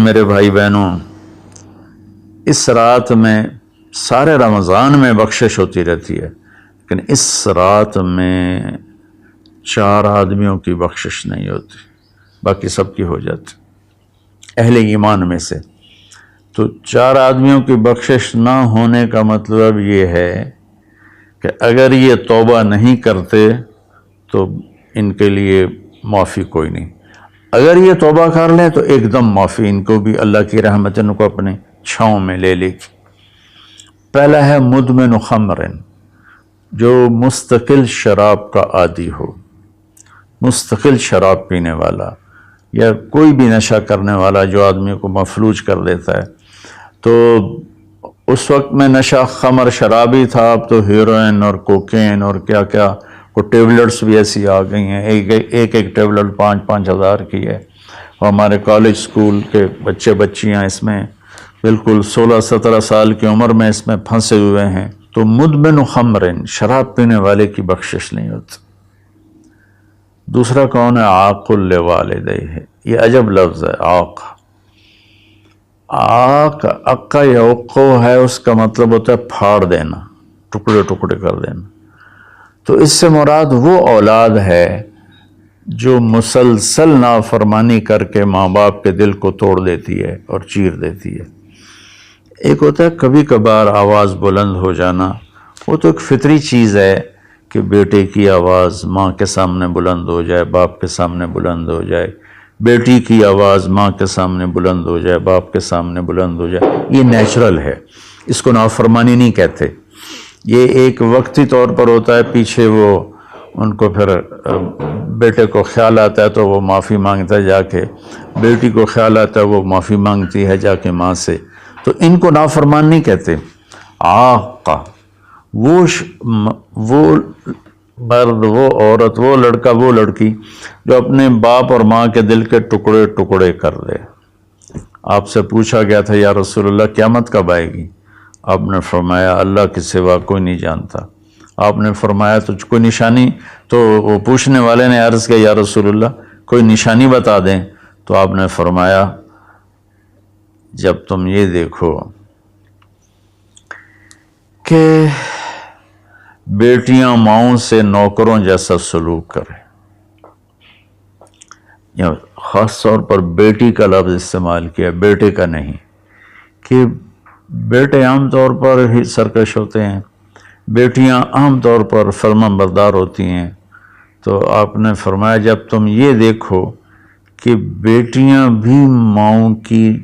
میرے بھائی بہنوں، اس رات میں سارے رمضان میں بخشش ہوتی رہتی ہے، لیکن اس رات میں 4 آدمیوں کی بخشش نہیں ہوتی، باقی سب کی ہو جاتی اہل ایمان میں سے۔ تو 4 آدمیوں کی بخشش نہ ہونے کا مطلب یہ ہے کہ اگر یہ توبہ نہیں کرتے تو ان کے لیے معافی کوئی نہیں، اگر یہ توبہ کر لیں تو ایک دم معافی، ان کو بھی اللہ کی رحمت ان کو اپنے چھاؤں میں لے لے گی۔ پہلا ہے مدمن خمر، جو مستقل شراب کا عادی ہو، مستقل شراب پینے والا یا کوئی بھی نشہ کرنے والا جو آدمی کو مفلوج کر دیتا ہے۔ تو اس وقت میں نشہ خمر شرابی تھا، اب تو ہیروئن اور کوکین اور کیا کیا وہ ٹیبلٹس بھی ایسی آ گئی ہیں، ایک ٹیبلٹ 5-5 ہزار کی ہے، اور ہمارے کالج سکول کے بچے بچیاں اس میں بالکل 16-17 سال کی عمر میں اس میں پھنسے ہوئے ہیں۔ تو مدمن خمرن، شراب پینے والے کی بخشش نہیں ہوتی۔ دوسرا کون ہے؟ عاق لوالدیہ، یہ عجب لفظ ہے عاق۔ عاق عقا یعقو ہے، اس کا مطلب ہوتا ہے پھاڑ دینا، ٹکڑے ٹکڑے کر دینا۔ تو اس سے مراد وہ اولاد ہے جو مسلسل نافرمانی کر کے ماں باپ کے دل کو توڑ دیتی ہے اور چیر دیتی ہے۔ ایک ہوتا ہے کبھی کبھار آواز بلند ہو جانا، وہ تو ایک فطری چیز ہے کہ بیٹے کی آواز ماں کے سامنے بلند ہو جائے، باپ کے سامنے بلند ہو جائے، بیٹی کی آواز ماں کے سامنے بلند ہو جائے، باپ کے سامنے بلند ہو جائے، یہ نیچرل ہے، اس کو نافرمانی نہیں کہتے۔ یہ ایک وقتی طور پر ہوتا ہے، پیچھے وہ ان کو پھر بیٹے کو خیال آتا ہے تو وہ معافی مانگتا ہے جا کے، بیٹی کو خیال آتا ہے وہ معافی مانگتی ہے جا کے ماں سے، تو ان کو نافرمان نہیں کہتے۔ عاق وہ مرد، وہ عورت، وہ لڑکا، وہ لڑکی جو اپنے باپ اور ماں کے دل کے ٹکڑے ٹکڑے کر دے۔ آپ سے پوچھا گیا تھا یا رسول اللہ قیامت کب آئے گی؟ آپ نے فرمایا اللہ کے سوا کوئی نہیں جانتا۔ آپ نے فرمایا تو کوئی نشانی؟ تو وہ پوچھنے والے نے عرض کیا یا رسول اللہ کوئی نشانی بتا دیں، تو آپ نے فرمایا جب تم یہ دیکھو کہ بیٹیاں ماؤں سے نوکروں جیسا سلوک کریں، یا خاص طور پر بیٹی کا لفظ استعمال کیا، بیٹے کا نہیں، کہ بیٹے عام طور پر ہی سرکش ہوتے ہیں، بیٹیاں عام طور پر فرما بردار ہوتی ہیں۔ تو آپ نے فرمایا جب تم یہ دیکھو کہ بیٹیاں بھی ماؤں کی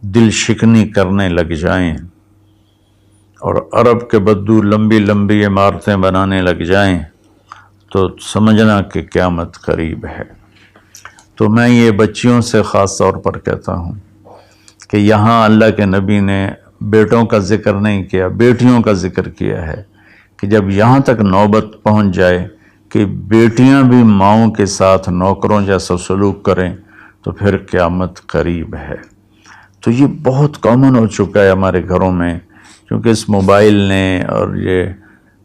دل شکنی کرنے لگ جائیں اور عرب کے بدو لمبی لمبی عمارتیں بنانے لگ جائیں، تو سمجھنا کہ قیامت قریب ہے۔ تو میں یہ بچیوں سے خاص طور پر کہتا ہوں کہ یہاں اللہ کے نبی نے بیٹوں کا ذکر نہیں کیا، بیٹیوں کا ذکر کیا ہے، کہ جب یہاں تک نوبت پہنچ جائے کہ بیٹیاں بھی ماؤں کے ساتھ نوکروں جیسا سلوک کریں تو پھر قیامت قریب ہے۔ تو یہ بہت کامن ہو چکا ہے ہمارے گھروں میں، کیونکہ اس موبائل نے اور یہ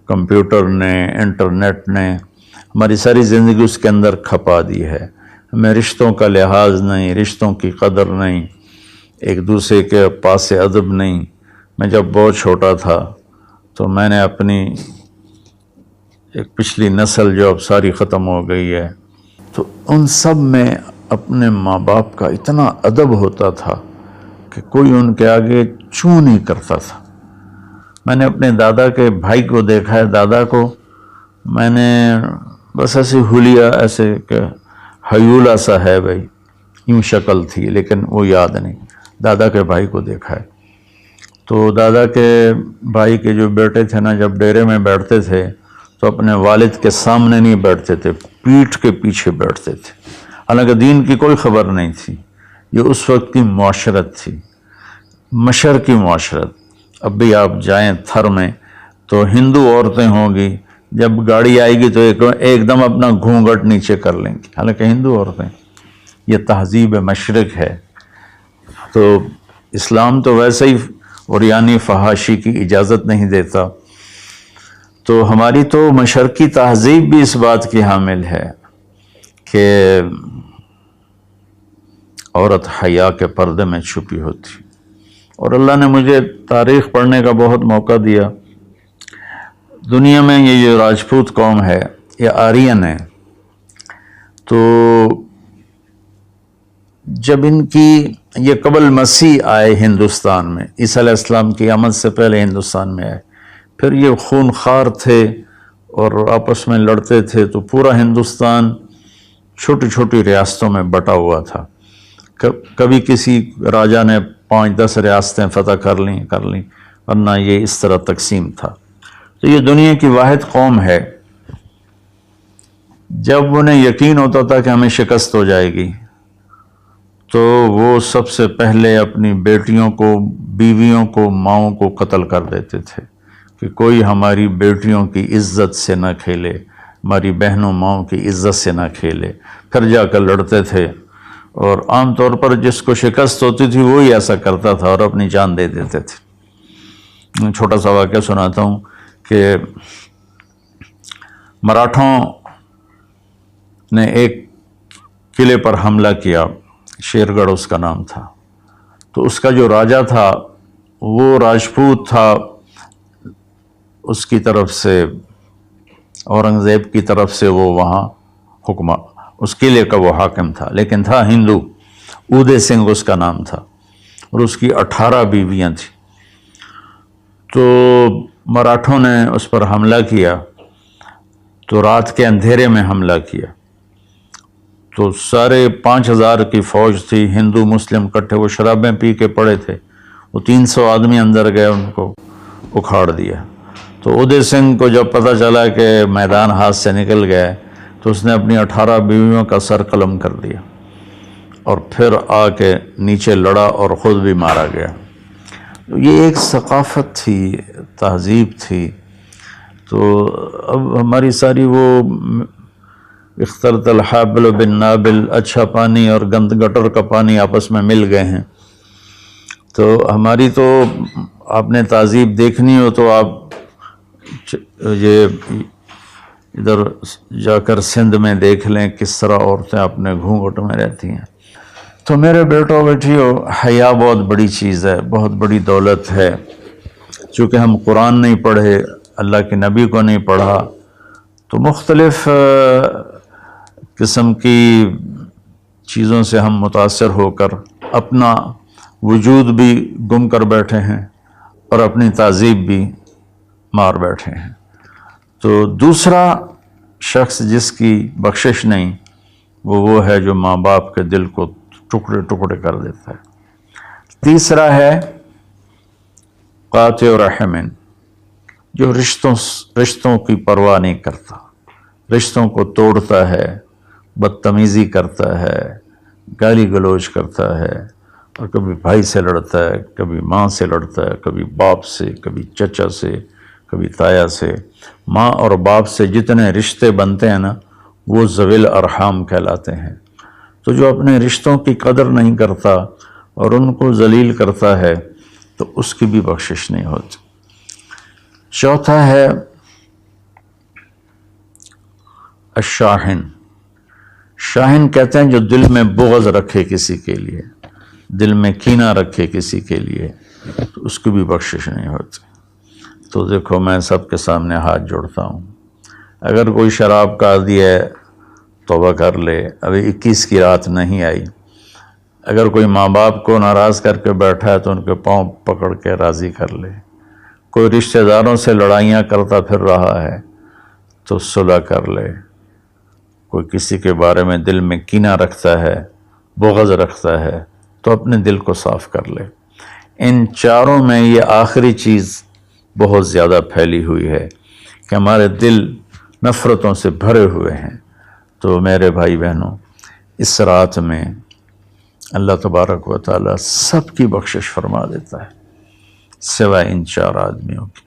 کمپیوٹر نے، انٹرنیٹ نے ہماری ساری زندگی اس کے اندر کھپا دی ہے۔ ہمیں رشتوں کا لحاظ نہیں، رشتوں کی قدر نہیں، ایک دوسرے کے پاس ادب نہیں۔ میں جب بہت چھوٹا تھا تو میں نے اپنی ایک پچھلی نسل جو اب ساری ختم ہو گئی ہے، تو ان سب میں اپنے ماں باپ کا اتنا ادب ہوتا تھا کہ کوئی ان کے آگے چوں نہیں کرتا تھا۔ میں نے اپنے دادا کے بھائی کو دیکھا ہے، دادا کو میں نے بس ایسے حلیہ، ایسے کہ حیولہ سا ہے بھائی، یوں شکل تھی لیکن وہ یاد نہیں، دادا کے بھائی کو دیکھا ہے۔ تو دادا کے بھائی کے جو بیٹے تھے نا، جب ڈیرے میں بیٹھتے تھے تو اپنے والد کے سامنے نہیں بیٹھتے تھے، پیٹھ کے پیچھے بیٹھتے تھے، حالانکہ دین کی کوئی خبر نہیں تھی۔ یہ اس وقت کی معاشرت تھی، مشرقی معاشرت۔ اب بھی آپ جائیں تھر میں تو ہندو عورتیں ہوں گی، جب گاڑی آئے گی تو ایک دم اپنا گھونگھٹ نیچے کر لیں گی، حالانکہ ہندو عورتیں۔ یہ تہذیب مشرق ہے۔ تو اسلام تو ویسے ہی عریانی فحاشی کی اجازت نہیں دیتا، تو ہماری تو مشرقی تہذیب بھی اس بات کی حامل ہے کہ عورت حیا کے پردے میں چھپی ہوتی. اور اللہ نے مجھے تاریخ پڑھنے کا بہت موقع دیا. دنیا میں یہ جو راجپوت قوم ہے یہ آرین ہے. تو جب ان کی یہ قبل مسیح آئے ہندوستان میں، عیسیٰ علیہ السلام کی آمد سے پہلے ہندوستان میں آئے، پھر یہ خون خوار تھے اور آپس میں لڑتے تھے، تو پورا ہندوستان چھوٹی چھوٹی ریاستوں میں بٹا ہوا تھا. کبھی کسی راجا نے 5-10 ریاستیں فتح کر لیں ورنہ یہ اس طرح تقسیم تھا. تو یہ دنیا کی واحد قوم ہے. جب انہیں یقین ہوتا تھا کہ ہمیں شکست ہو جائے گی تو وہ سب سے پہلے اپنی بیٹیوں کو، بیویوں کو، ماؤں کو قتل کر دیتے تھے کہ کوئی ہماری بیٹیوں کی عزت سے نہ کھیلے، ہماری بہنوں ماؤں کی عزت سے نہ کھیلے. پھر جا کر لڑتے تھے، اور عام طور پر جس کو شکست ہوتی تھی وہی ایسا کرتا تھا اور اپنی جان دے دیتے تھے. چھوٹا سا واقعہ سناتا ہوں کہ مراٹھوں نے ایک قلعے پر حملہ کیا، شیر گڑھ اس کا نام تھا. تو اس کا جو راجا تھا وہ راجپوت تھا، اس کی طرف سے، اورنگزیب کی طرف سے وہ وہاں اس قلعے کا وہ حاکم تھا، لیکن تھا ہندو. اودے سنگھ اس کا نام تھا، اور اس کی 18 بیویاں تھیں. تو مراٹھوں نے اس پر حملہ کیا، تو رات کے اندھیرے میں حملہ کیا. تو 5000 کی فوج تھی، ہندو مسلم کٹھے، وہ شرابیں پی کے پڑے تھے. وہ 300 آدمی اندر گئے، ان کو اکھاڑ دیا. تو اودے سنگھ کو جب پتہ چلا کہ میدان ہاتھ سے نکل گئے تو اس نے اپنی 18 بیویوں کا سر قلم کر دیا اور پھر آ کے نیچے لڑا اور خود بھی مارا گیا. یہ ایک ثقافت تھی، تہذیب تھی. تو اب ہماری ساری وہ اختلط الحابل بالنابل، اچھا پانی اور گند گٹر کا پانی آپس میں مل گئے ہیں. تو ہماری تو آپ نے تہذیب دیکھنی ہو تو آپ یہ ادھر جا کر سندھ میں دیکھ لیں کس طرح عورتیں اپنے گھونگھٹ میں رہتی ہیں. تو میرے بیٹوں بیٹیوں، حیا بہت بڑی چیز ہے، بہت بڑی دولت ہے. چونکہ ہم قرآن نہیں پڑھے، اللہ کے نبی کو نہیں پڑھا، تو مختلف قسم کی چیزوں سے ہم متاثر ہو کر اپنا وجود بھی گم کر بیٹھے ہیں اور اپنی تہذیب بھی مار بیٹھے ہیں. تو دوسرا شخص جس کی بخشش نہیں وہ ہے جو ماں باپ کے دل کو ٹکڑے ٹکڑے کر دیتا ہے. تیسرا ہے قاطع رحم، جو رشتوں کی پرواہ نہیں کرتا، رشتوں کو توڑتا ہے، بدتمیزی کرتا ہے، گالی گلوچ کرتا ہے، اور کبھی بھائی سے لڑتا ہے، کبھی ماں سے لڑتا ہے، کبھی باپ سے، کبھی چچا سے، کبھی تایا سے. ماں اور باپ سے جتنے رشتے بنتے ہیں نا وہ ذوی الارحام کہلاتے ہیں. تو جو اپنے رشتوں کی قدر نہیں کرتا اور ان کو ذلیل کرتا ہے تو اس کی بھی بخشش نہیں ہوتی. چوتھا ہے الشاحن. شاحن کہتے ہیں جو دل میں بغض رکھے کسی کے لیے، دل میں کینہ رکھے کسی کے لیے، تو اس کی بھی بخشش نہیں ہوتی. تو دیکھو میں سب کے سامنے ہاتھ جوڑتا ہوں، اگر کوئی شراب کا عادی ہے توبہ کر لے، ابھی 21 کی رات نہیں آئی. اگر کوئی ماں باپ کو ناراض کر کے بیٹھا ہے تو ان کے پاؤں پکڑ کے راضی کر لے. کوئی رشتہ داروں سے لڑائیاں کرتا پھر رہا ہے تو صلح کر لے. کوئی کسی کے بارے میں دل میں کینہ رکھتا ہے، بغض رکھتا ہے، تو اپنے دل کو صاف کر لے. ان چاروں میں یہ آخری چیز بہت زیادہ پھیلی ہوئی ہے کہ ہمارے دل نفرتوں سے بھرے ہوئے ہیں. تو میرے بھائی بہنوں، اس رات میں اللہ تبارک و تعالی سب کی بخشش فرما دیتا ہے سوائے ان 4 آدمیوں کی.